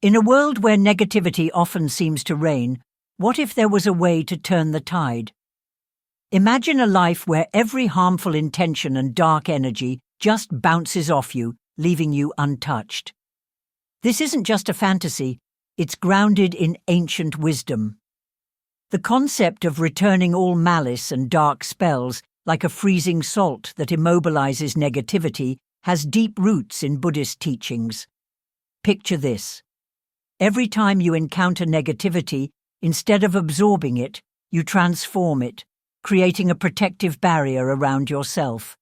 In a world where negativity often seems to reign, what if there was a way to turn the tide? Imagine a life where every harmful intention and dark energy just bounces off you, leaving you untouched. This isn't just a fantasy, it's grounded in ancient wisdom. The concept of returning all malice and dark spells, like a freezing salt that immobilizes negativity, has deep roots in Buddhist teachings. Picture this. Every time you encounter negativity, instead of absorbing it, you transform it, creating a protective barrier around yourself.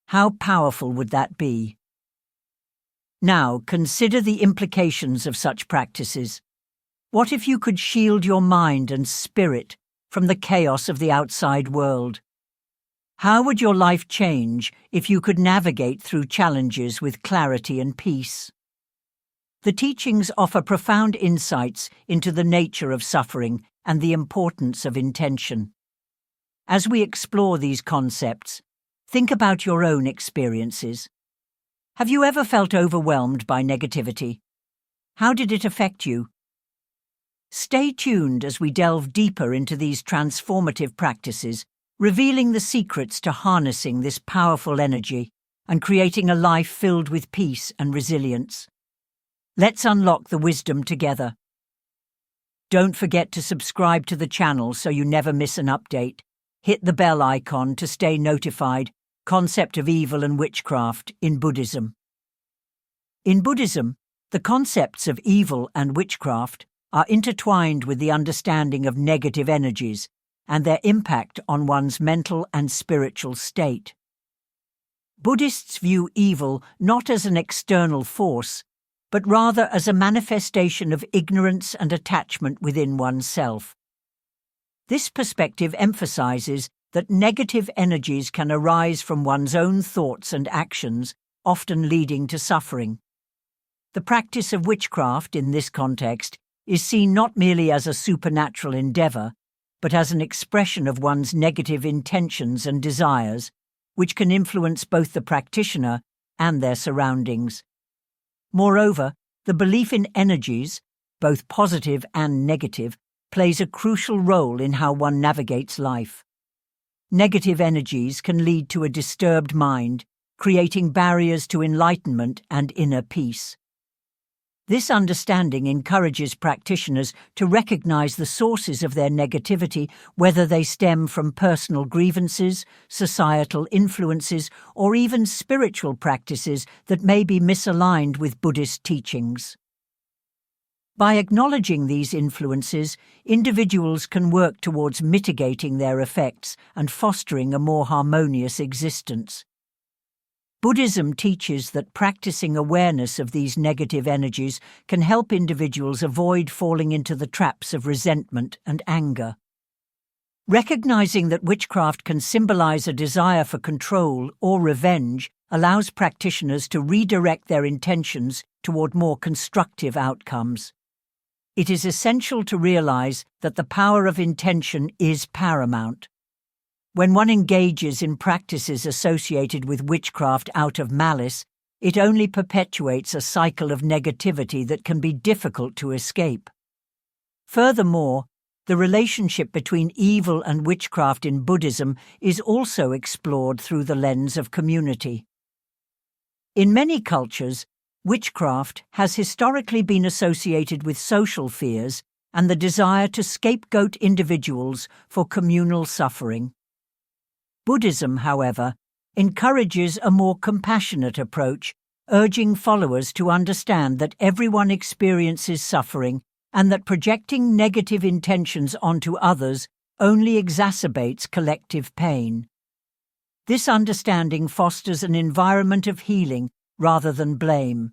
How powerful would that be? Now, consider the implications of such practices. What if you could shield your mind and spirit from the chaos of the outside world? How would your life change if you could navigate through challenges with clarity and peace? The teachings offer profound insights into the nature of suffering and the importance of intention. As we explore these concepts, think about your own experiences. Have you ever felt overwhelmed by negativity? How did it affect you? Stay tuned as we delve deeper into these transformative practices, revealing the secrets to harnessing this powerful energy and creating a life filled with peace and resilience. Let's unlock the wisdom together. Don't forget to subscribe to the channel so you never miss an update. Hit the bell icon to stay notified. Concept of evil and witchcraft in Buddhism. In Buddhism, the concepts of evil and witchcraft are intertwined with the understanding of negative energies and their impact on one's mental and spiritual state. Buddhists view evil not as an external force, but rather as a manifestation of ignorance and attachment within oneself. This perspective emphasizes that negative energies can arise from one's own thoughts and actions, often leading to suffering. The practice of witchcraft in this context is seen not merely as a supernatural endeavor, but as an expression of one's negative intentions and desires, which can influence both the practitioner and their surroundings. Moreover, the belief in energies, both positive and negative, plays a crucial role in how one navigates life. Negative energies can lead to a disturbed mind, creating barriers to enlightenment and inner peace. This understanding encourages practitioners to recognize the sources of their negativity, whether they stem from personal grievances, societal influences, or even spiritual practices that may be misaligned with Buddhist teachings. By acknowledging these influences, individuals can work towards mitigating their effects and fostering a more harmonious existence. Buddhism teaches that practicing awareness of these negative energies can help individuals avoid falling into the traps of resentment and anger. Recognizing that witchcraft can symbolize a desire for control or revenge allows practitioners to redirect their intentions toward more constructive outcomes. It is essential to realize that the power of intention is paramount. When one engages in practices associated with witchcraft out of malice, it only perpetuates a cycle of negativity that can be difficult to escape. Furthermore, the relationship between evil and witchcraft in Buddhism is also explored through the lens of community. In many cultures, witchcraft has historically been associated with social fears and the desire to scapegoat individuals for communal suffering. Buddhism, however, encourages a more compassionate approach, urging followers to understand that everyone experiences suffering and that projecting negative intentions onto others only exacerbates collective pain. This understanding fosters an environment of healing rather than blame.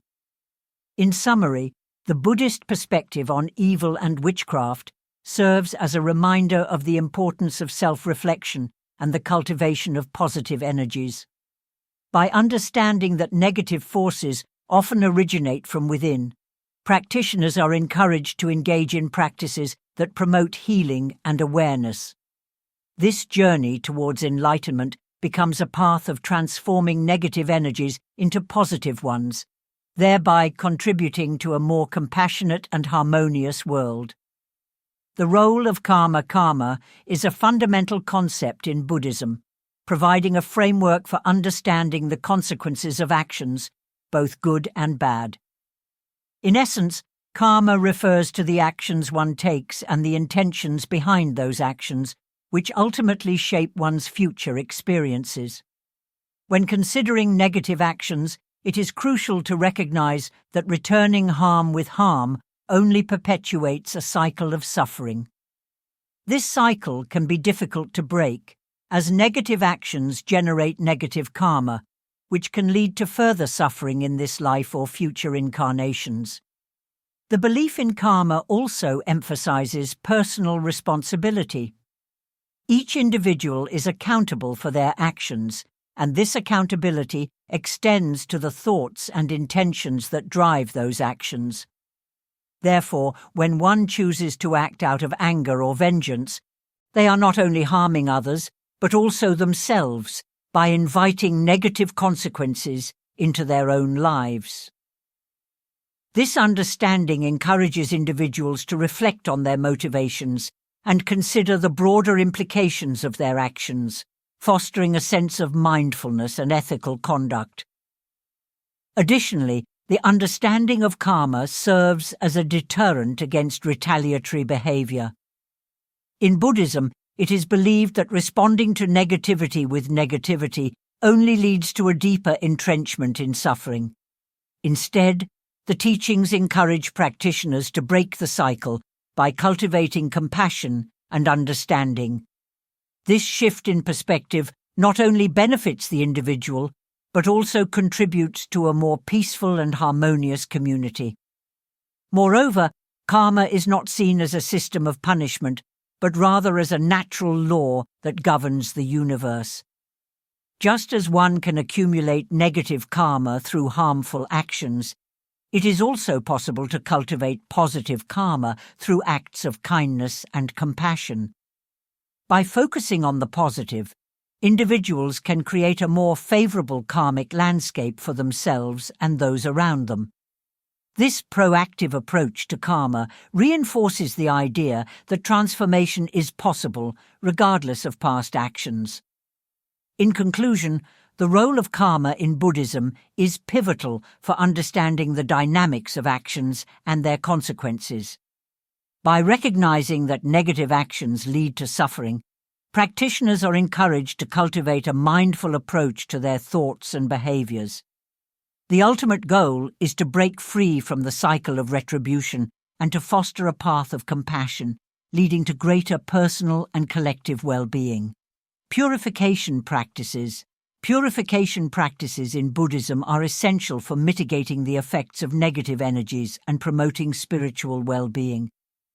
In summary, the Buddhist perspective on evil and witchcraft serves as a reminder of the importance of self-reflection and the cultivation of positive energies. By understanding that negative forces often originate from within, practitioners are encouraged to engage in practices that promote healing and awareness. This journey towards enlightenment becomes a path of transforming negative energies into positive ones, thereby contributing to a more compassionate and harmonious world. The role of karma is a fundamental concept in Buddhism, providing a framework for understanding the consequences of actions, both good and bad. In essence, karma refers to the actions one takes and the intentions behind those actions, which ultimately shape one's future experiences. When considering negative actions, it is crucial to recognize that returning harm with harm only perpetuates a cycle of suffering. This cycle can be difficult to break, as negative actions generate negative karma, which can lead to further suffering in this life or future incarnations. The belief in karma also emphasizes personal responsibility. Each individual is accountable for their actions, and this accountability extends to the thoughts and intentions that drive those actions. Therefore, when one chooses to act out of anger or vengeance, they are not only harming others, but also themselves by inviting negative consequences into their own lives. This understanding encourages individuals to reflect on their motivations and consider the broader implications of their actions, fostering a sense of mindfulness and ethical conduct. Additionally, the understanding of karma serves as a deterrent against retaliatory behavior. In Buddhism, it is believed that responding to negativity with negativity only leads to a deeper entrenchment in suffering. Instead, the teachings encourage practitioners to break the cycle by cultivating compassion and understanding. This shift in perspective not only benefits the individual, but also contributes to a more peaceful and harmonious community. Moreover, karma is not seen as a system of punishment, but rather as a natural law that governs the universe. Just as one can accumulate negative karma through harmful actions, it is also possible to cultivate positive karma through acts of kindness and compassion. By focusing on the positive, individuals can create a more favorable karmic landscape for themselves and those around them. This proactive approach to karma reinforces the idea that transformation is possible regardless of past actions. In conclusion, the role of karma in Buddhism is pivotal for understanding the dynamics of actions and their consequences. By recognizing that negative actions lead to suffering, practitioners are encouraged to cultivate a mindful approach to their thoughts and behaviors. The ultimate goal is to break free from the cycle of retribution and to foster a path of compassion, leading to greater personal and collective well-being. Purification practices in Buddhism are essential for mitigating the effects of negative energies and promoting spiritual well-being.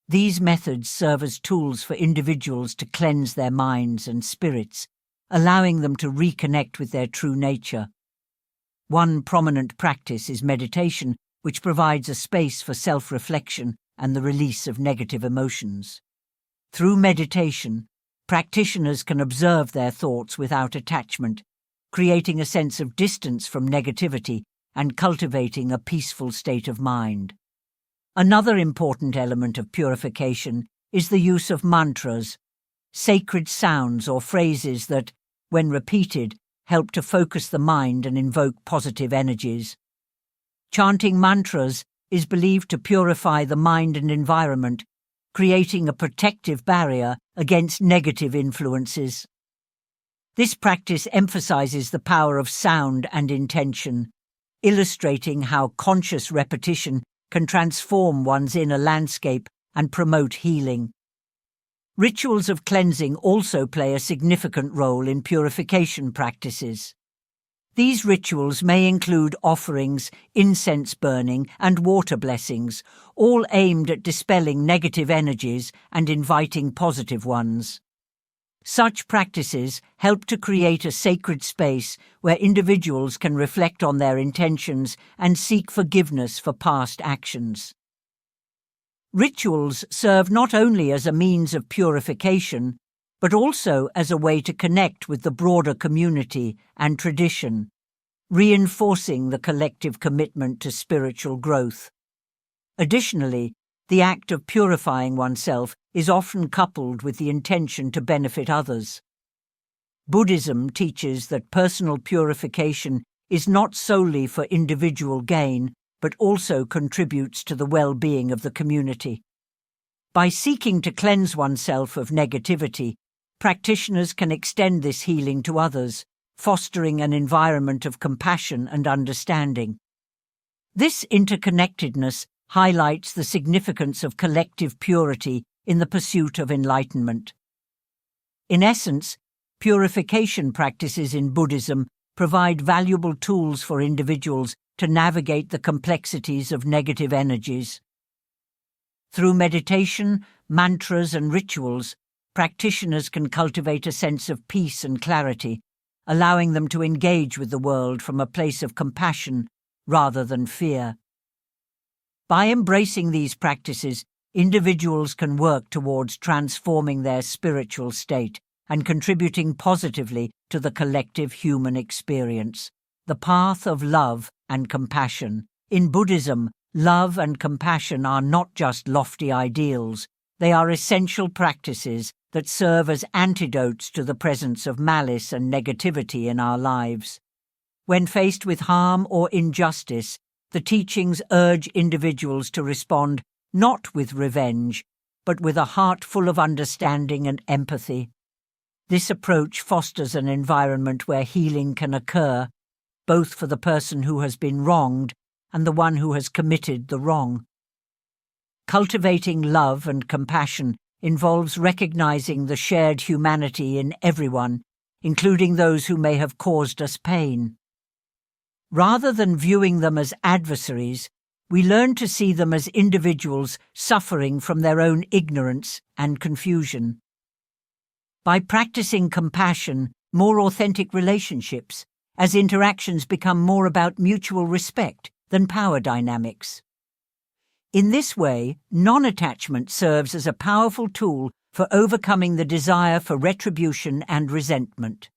These methods serve as tools for individuals to cleanse their minds and spirits, allowing them to reconnect with their true nature. One prominent practice is meditation, which provides a space for self-reflection and the release of negative emotions. Through meditation, practitioners can observe their thoughts without attachment, creating a sense of distance from negativity and cultivating a peaceful state of mind. Another important element of purification is the use of mantras, sacred sounds or phrases that, when repeated, help to focus the mind and invoke positive energies. Chanting mantras is believed to purify the mind and environment, creating a protective barrier against negative influences. This practice emphasizes the power of sound and intention, illustrating how conscious repetition can transform one's inner landscape and promote healing. Rituals of cleansing also play a significant role in purification practices. These rituals may include offerings, incense burning, and water blessings, all aimed at dispelling negative energies and inviting positive ones. Such practices help to create a sacred space where individuals can reflect on their intentions and seek forgiveness for past actions. Rituals serve not only as a means of purification, but also as a way to connect with the broader community and tradition. reinforcing the collective commitment to spiritual growth. Additionally, the act of purifying oneself is often coupled with the intention to benefit others. Buddhism teaches that personal purification is not solely for individual gain, but also contributes to the well-being of the community. By seeking to cleanse oneself of negativity, practitioners can extend this healing to others, fostering an environment of compassion and understanding. This interconnectedness highlights the significance of collective purity in the pursuit of enlightenment. In essence, purification practices in Buddhism provide valuable tools for individuals to navigate the complexities of negative energies. Through meditation, mantras, and rituals, practitioners can cultivate a sense of peace and clarity, allowing them to engage with the world from a place of compassion rather than fear. By embracing these practices, individuals can work towards transforming their spiritual state and contributing positively to the collective human experience. The path of love and compassion. In Buddhism, love and compassion are not just lofty ideals, they are essential practices that serve as antidotes to the presence of malice and negativity in our lives. When faced with harm or injustice, the teachings urge individuals to respond not with revenge, but with a heart full of understanding and empathy. This approach fosters an environment where healing can occur, both for the person who has been wronged and the one who has committed the wrong. Cultivating love and compassion involves recognizing the shared humanity in everyone, including those who may have caused us pain. Rather than viewing them as adversaries, we learn to see them as individuals suffering from their own ignorance and confusion. By practicing compassion, more authentic relationships, as interactions become more about mutual respect than power dynamics. In this way, non-attachment serves as a powerful tool for overcoming the desire for retribution and resentment.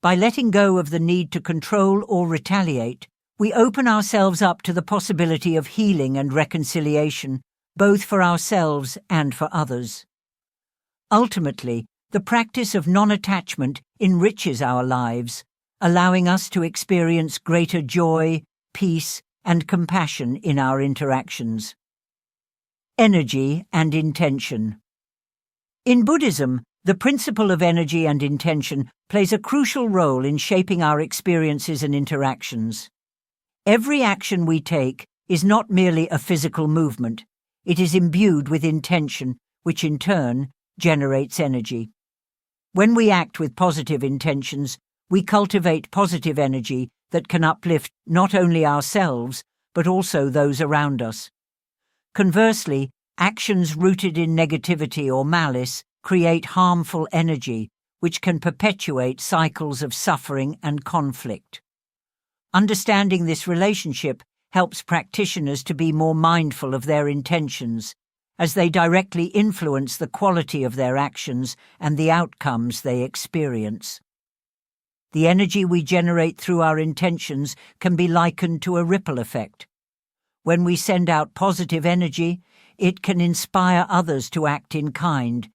By letting go of the need to control or retaliate, we open ourselves up to the possibility of healing and reconciliation, both for ourselves and for others. Ultimately, the practice of non-attachment enriches our lives, allowing us to experience greater joy, peace, and compassion in our interactions. Energy and intention. In Buddhism, the principle of energy and intention plays a crucial role in shaping our experiences and interactions. Every action we take is not merely a physical movement. It is imbued with intention, which in turn generates energy. When we act with positive intentions, we cultivate positive energy that can uplift not only ourselves, but also those around us. Conversely, actions rooted in negativity or malice create harmful energy, which can perpetuate cycles of suffering and conflict. Understanding this relationship helps practitioners to be more mindful of their intentions, as they directly influence the quality of their actions and the outcomes they experience. The energy we generate through our intentions can be likened to a ripple effect. When we send out positive energy, it can inspire others to act in kind,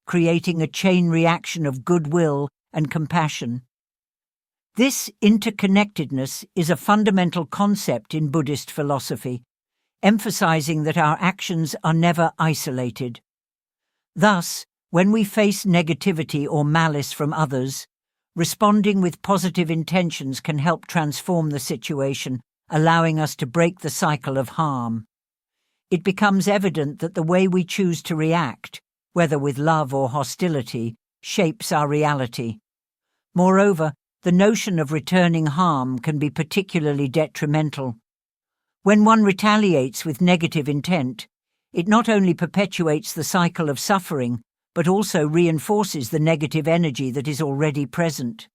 creating a chain reaction of goodwill and compassion. This interconnectedness is a fundamental concept in Buddhist philosophy, emphasizing that our actions are never isolated. Thus, when we face negativity or malice from others, responding with positive intentions can help transform the situation, allowing us to break the cycle of harm. It becomes evident that the way we choose to react, whether with love or hostility, shapes our reality. Moreover, the notion of returning harm can be particularly detrimental. When one retaliates with negative intent, it not only perpetuates the cycle of suffering, but also reinforces the negative energy that is already present.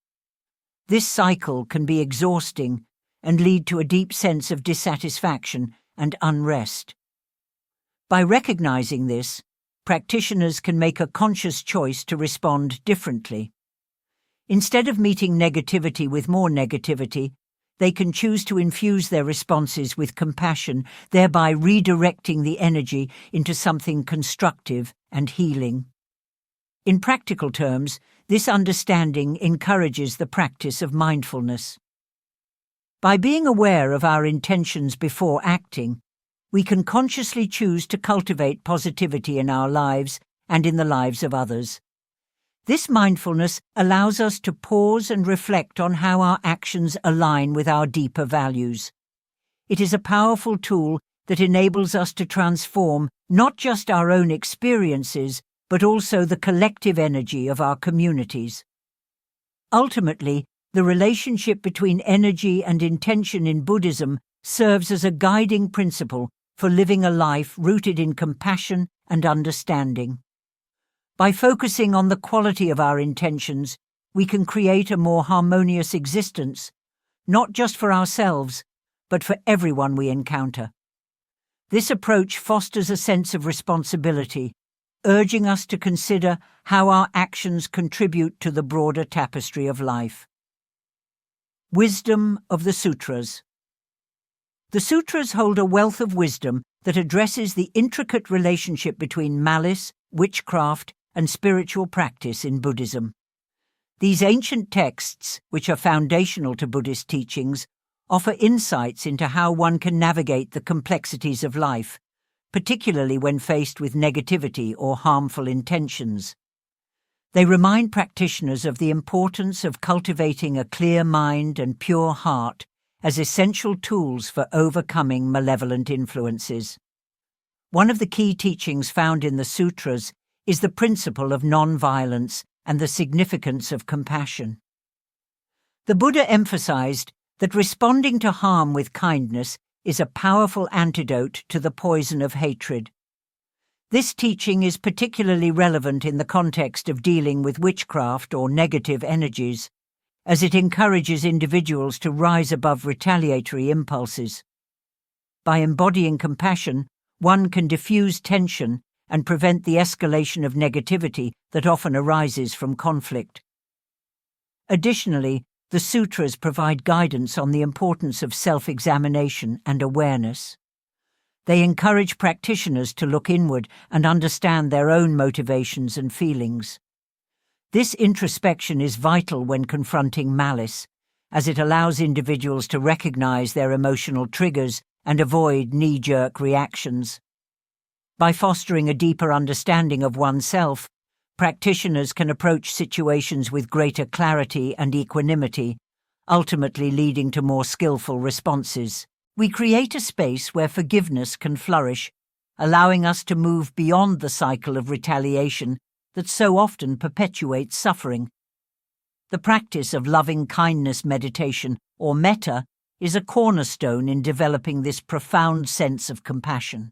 This cycle can be exhausting and lead to a deep sense of dissatisfaction and unrest. By recognizing this, practitioners can make a conscious choice to respond differently. Instead of meeting negativity with more negativity, they can choose to infuse their responses with compassion, thereby redirecting the energy into something constructive and healing. In practical terms, this understanding encourages the practice of mindfulness. By being aware of our intentions before acting, we can consciously choose to cultivate positivity in our lives and in the lives of others. This mindfulness allows us to pause and reflect on how our actions align with our deeper values. It is a powerful tool that enables us to transform not just our own experiences, but also the collective energy of our communities. Ultimately, the relationship between energy and intention in Buddhism serves as a guiding principle for living a life rooted in compassion and understanding. By focusing on the quality of our intentions, we can create a more harmonious existence, not just for ourselves, but for everyone we encounter. This approach fosters a sense of responsibility, urging us to consider how our actions contribute to the broader tapestry of life. Wisdom of the Sutras. The Sutras hold a wealth of wisdom that addresses the intricate relationship between malice, witchcraft, and spiritual practice in Buddhism. These ancient texts, which are foundational to Buddhist teachings, offer insights into how one can navigate the complexities of life, particularly when faced with negativity or harmful intentions. They remind practitioners of the importance of cultivating a clear mind and pure heart as essential tools for overcoming malevolent influences. One of the key teachings found in the sutras is the principle of non-violence and the significance of compassion. The Buddha emphasized that responding to harm with kindness is a powerful antidote to the poison of hatred. This teaching is particularly relevant in the context of dealing with witchcraft or negative energies, as it encourages individuals to rise above retaliatory impulses. By embodying compassion, one can diffuse tension and prevent the escalation of negativity that often arises from conflict. Additionally, the sutras provide guidance on the importance of self-examination and awareness. They encourage practitioners to look inward and understand their own motivations and feelings. This introspection is vital when confronting malice, as it allows individuals to recognize their emotional triggers and avoid knee-jerk reactions. By fostering a deeper understanding of oneself, practitioners can approach situations with greater clarity and equanimity, ultimately leading to more skillful responses. We create a space where forgiveness can flourish, allowing us to move beyond the cycle of retaliation that so often perpetuates suffering. The practice of loving-kindness meditation, or metta, is a cornerstone in developing this profound sense of compassion.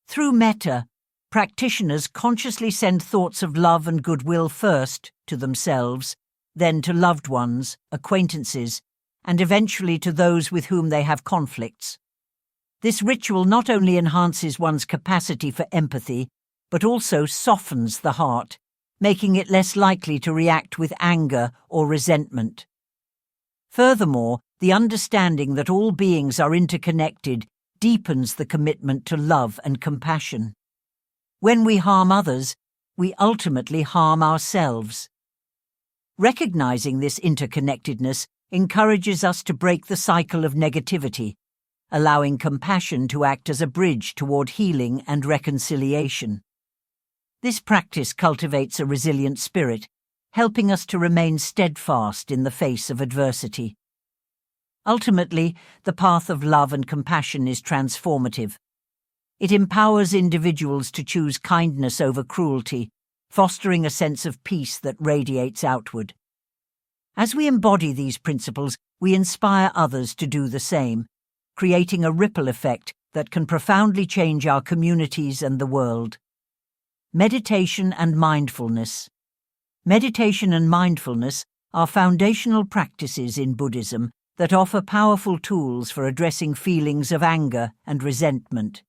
Through metta, practitioners consciously send thoughts of love and goodwill first to themselves, then to loved ones, acquaintances, and eventually to those with whom they have conflicts. This ritual not only enhances one's capacity for empathy, but also softens the heart, making it less likely to react with anger or resentment. Furthermore, the understanding that all beings are interconnected deepens the commitment to love and compassion. When we harm others, we ultimately harm ourselves. Recognizing this interconnectedness encourages us to break the cycle of negativity, allowing compassion to act as a bridge toward healing and reconciliation. This practice cultivates a resilient spirit, helping us to remain steadfast in the face of adversity. Ultimately, the path of love and compassion is transformative. It empowers individuals to choose kindness over cruelty, fostering a sense of peace that radiates outward. As we embody these principles, we inspire others to do the same, creating a ripple effect that can profoundly change our communities and the world. Meditation and mindfulness. Meditation and mindfulness are foundational practices in Buddhism that offer powerful tools for addressing feelings of anger and resentment.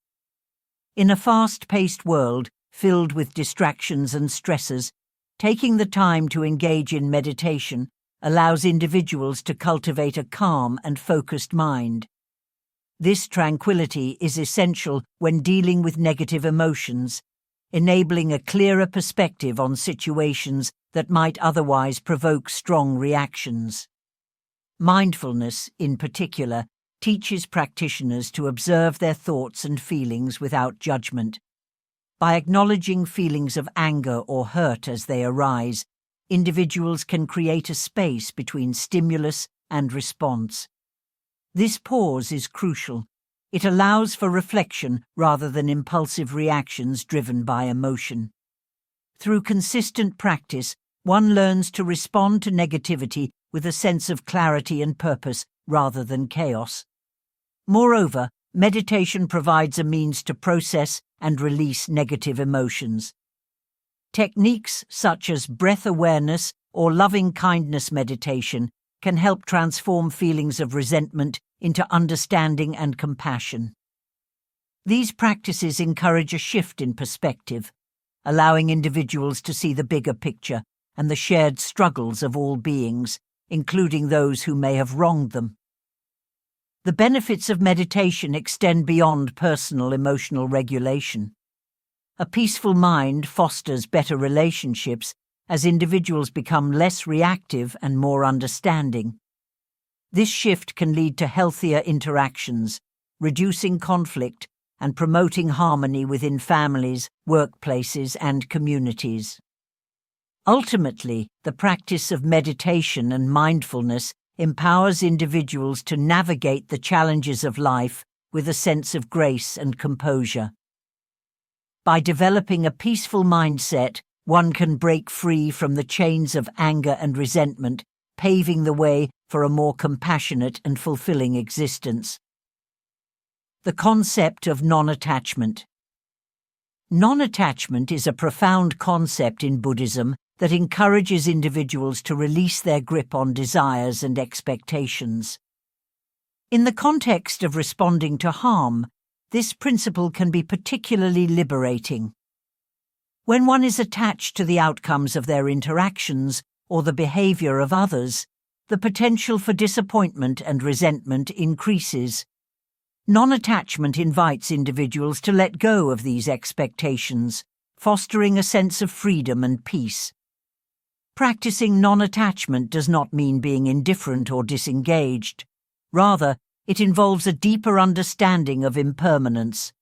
In a fast-paced world filled with distractions and stresses, taking the time to engage in meditation allows individuals to cultivate a calm and focused mind. This tranquility is essential when dealing with negative emotions, enabling a clearer perspective on situations that might otherwise provoke strong reactions. Mindfulness, in particular, teaches practitioners to observe their thoughts and feelings without judgment. By acknowledging feelings of anger or hurt as they arise, individuals can create a space between stimulus and response. This pause is crucial. It allows for reflection rather than impulsive reactions driven by emotion. Through consistent practice, one learns to respond to negativity with a sense of clarity and purpose rather than chaos. Moreover, meditation provides a means to process and release negative emotions. Techniques such as breath awareness or loving-kindness meditation can help transform feelings of resentment into understanding and compassion. These practices encourage a shift in perspective, allowing individuals to see the bigger picture and the shared struggles of all beings, including those who may have wronged them. The benefits of meditation extend beyond personal emotional regulation. A peaceful mind fosters better relationships as individuals become less reactive and more understanding. This shift can lead to healthier interactions, reducing conflict and promoting harmony within families, workplaces, and communities. Ultimately, the practice of meditation and mindfulness empowers individuals to navigate the challenges of life with a sense of grace and composure. By developing a peaceful mindset, one can break free from the chains of anger and resentment, paving the way for a more compassionate and fulfilling existence. The concept of non-attachment. Non-attachment is a profound concept in Buddhism that encourages individuals to release their grip on desires and expectations. In the context of responding to harm, this principle can be particularly liberating. When one is attached to the outcomes of their interactions or the behavior of others, the potential for disappointment and resentment increases. Non-attachment invites individuals to let go of these expectations, fostering a sense of freedom and peace. Practicing non-attachment does not mean being indifferent or disengaged. Rather, it involves a deeper understanding of impermanence.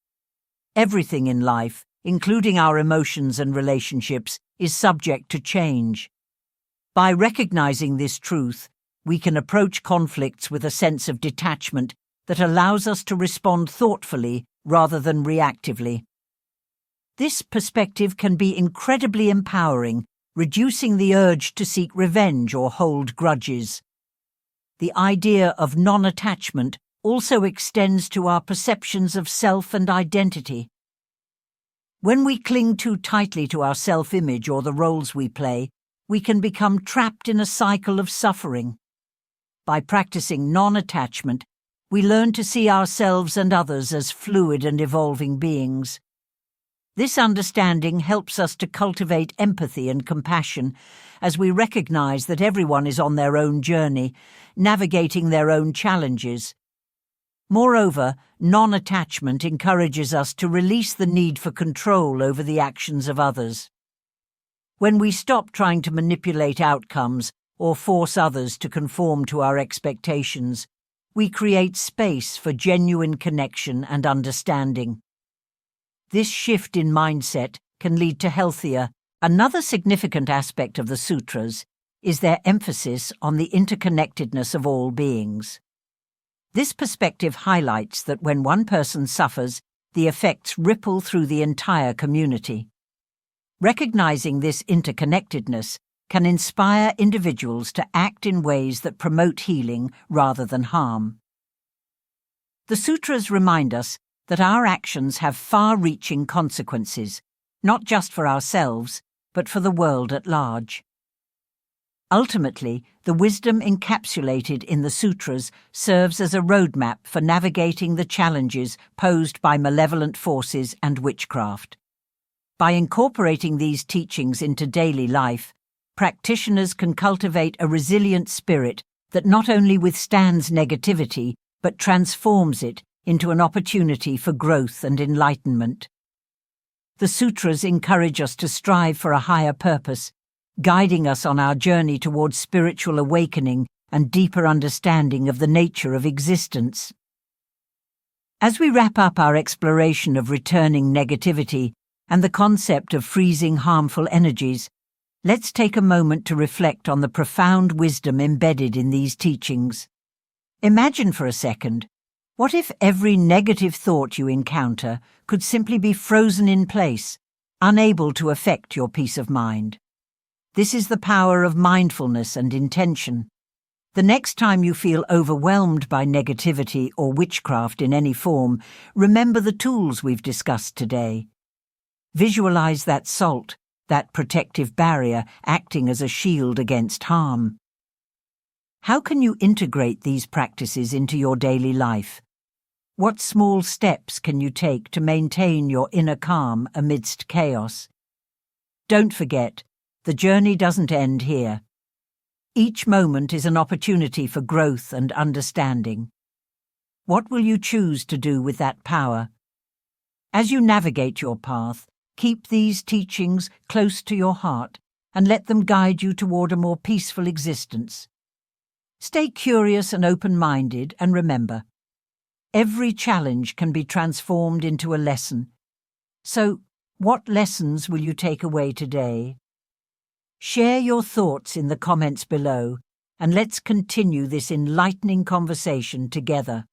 Everything in life, including our emotions and relationships, is subject to change. By recognizing this truth, we can approach conflicts with a sense of detachment that allows us to respond thoughtfully rather than reactively. This perspective can be incredibly empowering, reducing the urge to seek revenge or hold grudges. The idea of non-attachment also extends to our perceptions of self and identity. When we cling too tightly to our self-image or the roles we play, we can become trapped in a cycle of suffering. By practicing non-attachment, we learn to see ourselves and others as fluid and evolving beings. This understanding helps us to cultivate empathy and compassion as we recognize that everyone is on their own journey, navigating their own challenges. Moreover, non-attachment encourages us to release the need for control over the actions of others. When we stop trying to manipulate outcomes or force others to conform to our expectations, we create space for genuine connection and understanding. This shift in mindset can lead to healthier. Another significant aspect of the sutras is their emphasis on the interconnectedness of all beings. This perspective highlights that when one person suffers, the effects ripple through the entire community. Recognizing this interconnectedness can inspire individuals to act in ways that promote healing rather than harm. The sutras remind us that our actions have far-reaching consequences, not just for ourselves, but for the world at large. Ultimately, the wisdom encapsulated in the sutras serves as a roadmap for navigating the challenges posed by malevolent forces and witchcraft. By incorporating these teachings into daily life, practitioners can cultivate a resilient spirit that not only withstands negativity, but transforms it into an opportunity for growth and enlightenment. The sutras encourage us to strive for a higher purpose, guiding us on our journey towards spiritual awakening and deeper understanding of the nature of existence. As we wrap up our exploration of returning negativity and the concept of freezing harmful energies, let's take a moment to reflect on the profound wisdom embedded in these teachings. Imagine for a second, what if every negative thought you encounter could simply be frozen in place, unable to affect your peace of mind? This is the power of mindfulness and intention. The next time you feel overwhelmed by negativity or witchcraft in any form, remember the tools we've discussed today. Visualize that salt, that protective barrier acting as a shield against harm. How can you integrate these practices into your daily life? What small steps can you take to maintain your inner calm amidst chaos? Don't forget, the journey doesn't end here. Each moment is an opportunity for growth and understanding. What will you choose to do with that power? As you navigate your path, keep these teachings close to your heart and let them guide you toward a more peaceful existence. Stay curious and open-minded, and remember, every challenge can be transformed into a lesson. So, what lessons will you take away today? Share your thoughts in the comments below, and let's continue this enlightening conversation together.